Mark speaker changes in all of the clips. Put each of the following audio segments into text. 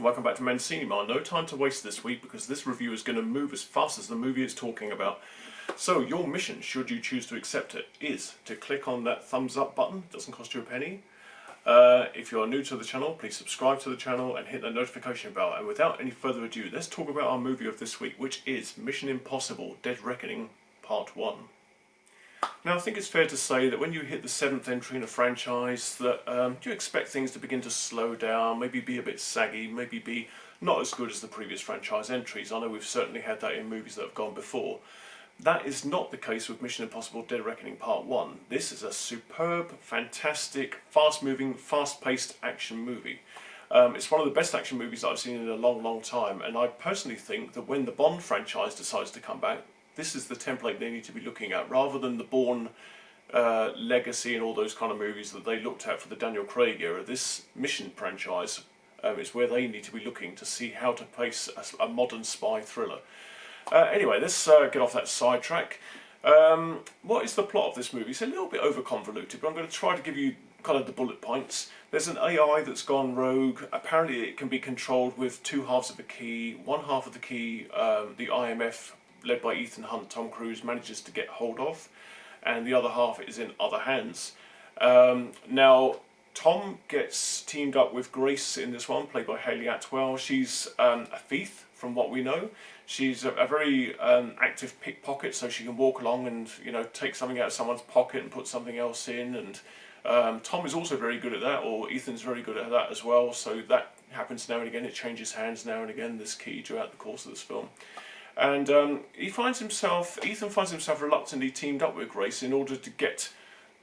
Speaker 1: welcome back to Men's Cinema. No time to waste this week because this review is going to move as fast as the movie is talking about. So your mission, should you choose to accept it, is to click on that thumbs up button. It doesn't cost you a penny. If you're new to the channel, please subscribe to the channel and hit the notification bell. And without any further ado, let's talk about our movie of this week, which is Mission Impossible: Dead Reckoning Part 1. Now, I think it's fair to say that when you hit the 7th entry in a franchise, that you expect things to begin to slow down, maybe be a bit saggy, maybe be not as good as the previous franchise entries. I know we've certainly had that in movies that have gone before. That is not the case with Mission Impossible: Dead Reckoning Part 1. This is a superb, fantastic, fast-moving, fast-paced action movie. It's one of the best action movies that I've seen in a long, long time, and I personally think that when the Bond franchise decides to come back, this is the template they need to be looking at, rather than the Bourne Legacy and all those kind of movies that they looked at for the Daniel Craig era. This Mission franchise is where they need to be looking to see how to place a modern spy thriller. Anyway, let's get off that sidetrack. What is the plot of this movie? It's a little bit over-convoluted, but I'm going to try to give you kind of the bullet points. There's an AI that's gone rogue. Apparently it can be controlled with two halves of a key. One half of the key, the IMF, led by Ethan Hunt, Tom Cruise, manages to get hold of, and the other half is in other hands. Now, Tom gets teamed up with Grace in this one, played by Hayley Atwell. She's a thief, from what we know. She's a very active pickpocket, so she can walk along and, you know, take something out of someone's pocket and put something else in. And Tom is also very good at that, or Ethan's very good at that as well. So that happens now and again. It changes hands now and again, this key, throughout the course of this film. And Ethan finds himself reluctantly teamed up with Grace in order to get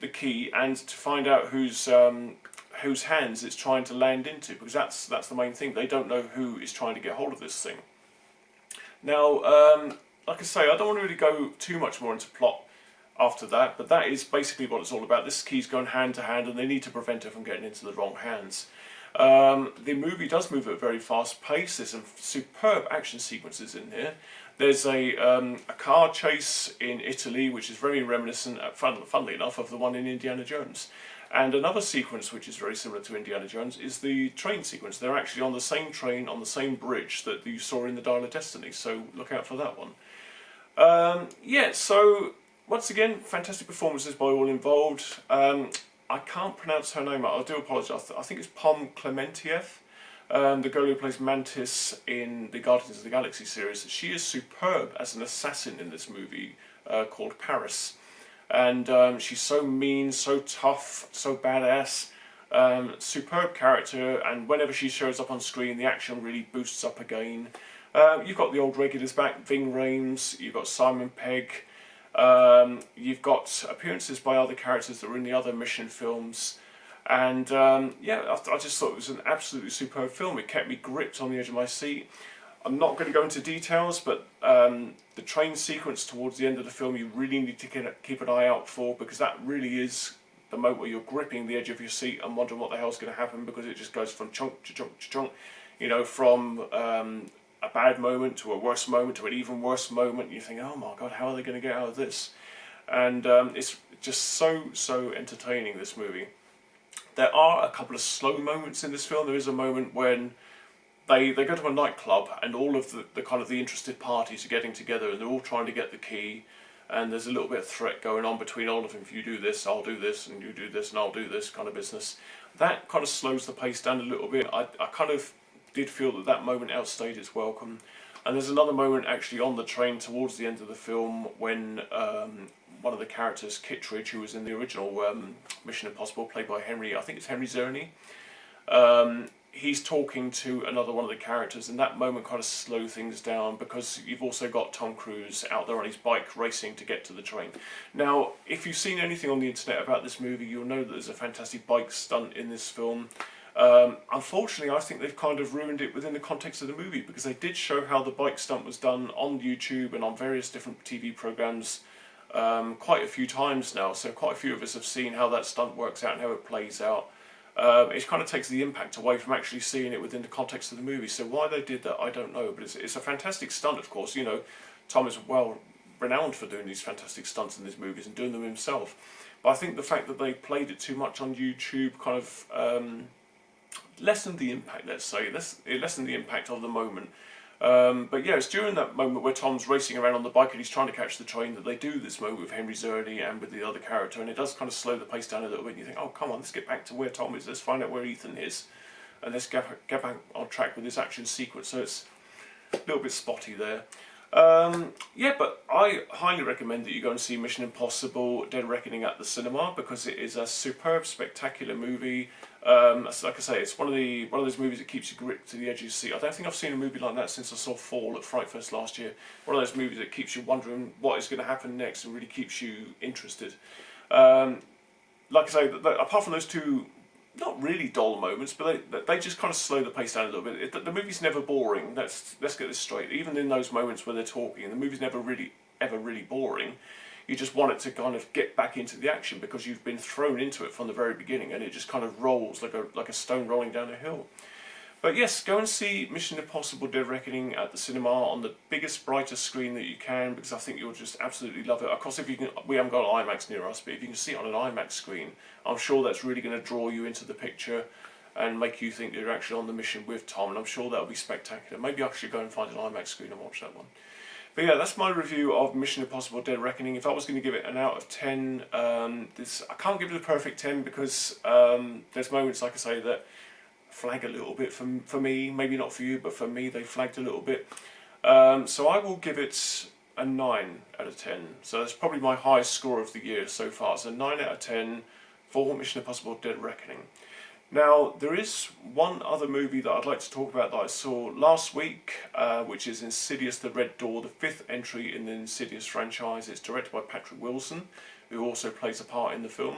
Speaker 1: the key and to find out whose hands it's trying to land into, because that's the main thing. They don't know who is trying to get hold of this thing. Now, like I say, I don't want to really go too much more into plot after that, but that is basically what it's all about. This key's going hand to hand, and they need to prevent it from getting into the wrong hands. The movie does move at a very fast pace. There's some superb action sequences in here. There's a car chase in Italy, which is very reminiscent, funnily enough, of the one in Indiana Jones. And another sequence which is very similar to Indiana Jones is the train sequence. They're actually on the same train, on the same bridge that you saw in the Dial of Destiny, so look out for that one. Yeah, so once again, fantastic performances by all involved. I can't pronounce her name, I do apologise. I think it's Pom Klementieff, the girl who plays Mantis in the Guardians of the Galaxy series. She is superb as an assassin in this movie called Paris. And she's so mean, so tough, so badass. Superb character, and whenever she shows up on screen, the action really boosts up again. You've got the old regulars back, Ving Rhames, you've got Simon Pegg. You've got appearances by other characters that were in the other Mission films, and yeah, I just thought it was an absolutely superb film. It kept me gripped on the edge of my seat. I'm not going to go into details, but the train sequence towards the end of the film you really need to keep an eye out for, because that really is the moment where you're gripping the edge of your seat and wondering what the hell's going to happen, because it just goes from chunk to chunk to chunk, you know, from a bad moment to a worse moment to an even worse moment. You think, oh my god, how are they going to get out of this? And it's just so entertaining, this movie. There are a couple of slow moments in this film. There is a moment when they go to a nightclub and all of the kind of the interested parties are getting together and they're all trying to get the key, and there's a little bit of threat going on between all of them. If you do this, I'll do this, and you do this and I'll do this kind of business. That kind of slows the pace down a little bit. I kind of did feel that that moment outstayed its welcome. And there's another moment actually on the train towards the end of the film when one of the characters, Kittredge, who was in the original Mission Impossible, played by Henry, I think it's Henry Czerny, he's talking to another one of the characters, and that moment kind of slows things down, because you've also got Tom Cruise out there on his bike racing to get to the train. Now, if you've seen anything on the internet about this movie, you'll know that there's a fantastic bike stunt in this film. Unfortunately, I think they've kind of ruined it within the context of the movie, because they did show how the bike stunt was done on YouTube and on various different TV programs quite a few times now, so quite a few of us have seen how that stunt works out and how it plays out. It kind of takes the impact away from actually seeing it within the context of the movie, so why they did that I don't know, but it's a fantastic stunt, of course. You know, Tom is well renowned for doing these fantastic stunts in these movies and doing them himself, but I think the fact that they played it too much on YouTube kind of lessened the impact, let's say. It lessened the impact of the moment. But yeah, it's during that moment where Tom's racing around on the bike and he's trying to catch the train that they do this moment with Henry Czerny and with the other character, and it does kind of slow the pace down a little bit. And you think, oh, come on, let's get back to where Tom is. Let's find out where Ethan is, and let's get back on track with this action sequence. So it's a little bit spotty there. Yeah, but I highly recommend that you go and see Mission Impossible Dead Reckoning at the cinema, because it is a superb, spectacular movie. Like I say, it's one of those movies that keeps you gripped to the edge of your seat. I don't think I've seen a movie like that since I saw Fall at Fright Fest last year. One of those movies that keeps you wondering what is going to happen next and really keeps you interested. Like I say, apart from those two not really dull moments, but they just kind of slow the pace down a little bit. The movie's never boring. Let's get this straight. Even in those moments where they're talking, the movie's never really ever really boring. You just want it to kind of get back into the action because you've been thrown into it from the very beginning, and it just kind of rolls like a stone rolling down a hill. But yes, go and see Mission Impossible Dead Reckoning at the cinema on the biggest, brightest screen that you can, because I think you'll just absolutely love it. Of course, we haven't got an IMAX near us, but if you can see it on an IMAX screen, I'm sure that's really going to draw you into the picture and make you think that you're actually on the mission with Tom, and I'm sure that'll be spectacular. Maybe I should go and find an IMAX screen and watch that one. But yeah, that's my review of Mission Impossible Dead Reckoning. If I was going to give it an out of 10, I can't give it a perfect 10 because there's moments, like I say, that flag a little bit for me, maybe not for you, but for me they flagged a little bit. So I will give it a 9 out of 10. So that's probably my highest score of the year so far. So 9 out of 10 for Mission Impossible Dead Reckoning. Now, there is one other movie that I'd like to talk about that I saw last week, which is Insidious The Red Door, the 5th entry in the Insidious franchise. It's directed by Patrick Wilson, who also plays a part in the film.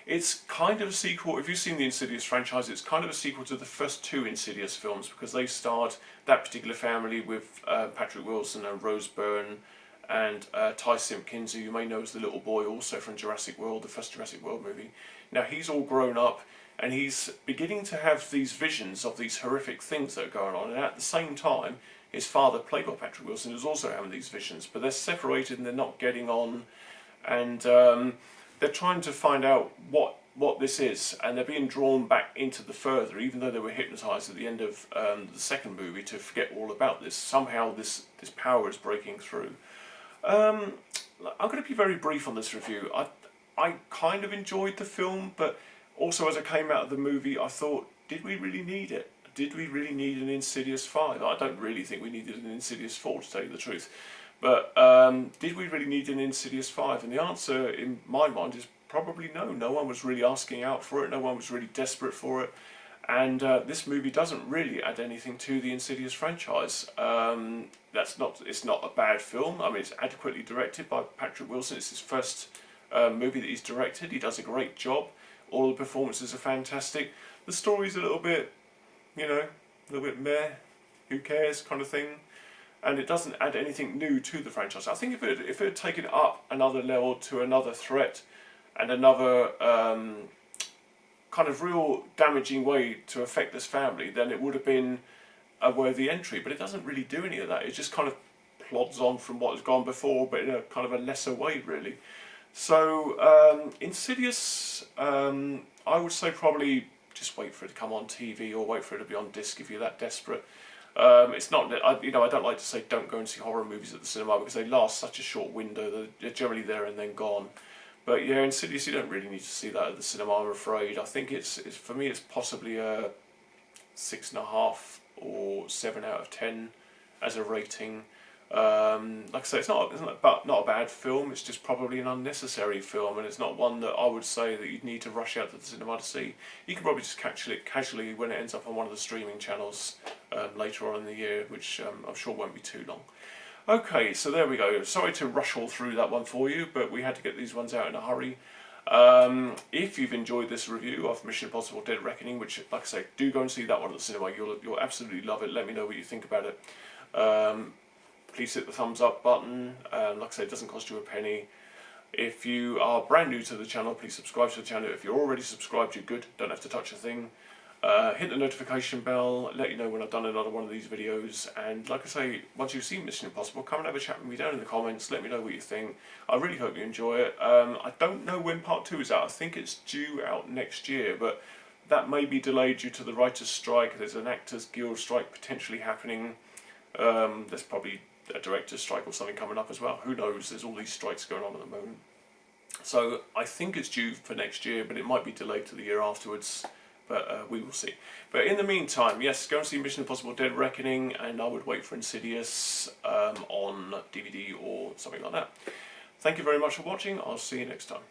Speaker 1: It's kind of a sequel. If you've seen the Insidious franchise, it's kind of a sequel to the first 2 Insidious films, because they starred that particular family with Patrick Wilson and Rose Byrne and Ty Simpkins, who you may know as the little boy also from Jurassic World, the first Jurassic World movie. Now he's all grown up and he's beginning to have these visions of these horrific things that are going on, and at the same time his father, played by Patrick Wilson, is also having these visions, but they're separated and they're not getting on, and they're trying to find out what this is, and they're being drawn back into the further, even though they were hypnotised at the end of the second movie to forget all about this. Somehow this power is breaking through. I'm going to be very brief on this review. I kind of enjoyed the film, but also as I came out of the movie I thought, did we really need it? Did we really need an Insidious 5? I don't really think we needed an Insidious 4, to tell you the truth. But did we really need an Insidious 5? And the answer in my mind is probably no. No one was really asking out for it, no one was really desperate for it. And this movie doesn't really add anything to the Insidious franchise. It's not a bad film. I mean, it's adequately directed by Patrick Wilson. It's his first movie that he's directed. He does a great job. All the performances are fantastic. The story's a little bit, a little bit meh, who cares kind of thing. And it doesn't add anything new to the franchise. I think if it had taken it up another level to another threat and another kind of real damaging way to affect this family, then it would have been a worthy entry. But it doesn't really do any of that. It just kind of plods on from what has gone before, but in a kind of a lesser way, really. So Insidious, I would say probably just wait for it to come on TV or wait for it to be on disc if you're that desperate. It's not that I don't like to say don't go and see horror movies at the cinema because they last such a short window. They're generally there and then gone. But yeah, Insidious, you don't really need to see that at the cinema, I'm afraid. I think it's for me it's possibly a 6.5 or 7 out of 10 as a rating. Like I say, it's not a bad film. It's just probably an unnecessary film, and it's not one that I would say that you'd need to rush out to the cinema to see. You can probably just catch it casually when it ends up on one of the streaming channels later on in the year, which I'm sure won't be too long. Okay, so there we go. Sorry to rush all through that one for you, but we had to get these ones out in a hurry. If you've enjoyed this review of Mission Impossible Dead Reckoning, which, like I say, do go and see that one at the cinema. You'll absolutely love it. Let me know what you think about it. Please hit the thumbs up button. Like I say, it doesn't cost you a penny. If you are brand new to the channel, please subscribe to the channel. If you're already subscribed, you're good. Don't have to touch a thing. Hit the notification bell, let you know when I've done another one of these videos, and like I say, once you've seen Mission Impossible, come and have a chat with me down in the comments, let me know what you think. I really hope you enjoy it. I don't know when part 2 is out. I think it's due out next year, but That may be delayed due to the writers' strike. There's an actors' guild strike potentially happening. There's probably a director's strike or something coming up as well. Who knows? There's all these strikes going on at the moment. So I think it's due for next year, but it might be delayed to the year afterwards. But we will see. But in the meantime, yes, go and see Mission Impossible Dead Reckoning, and I would wait for Insidious on DVD or something like that. Thank you very much for watching. I'll see you next time.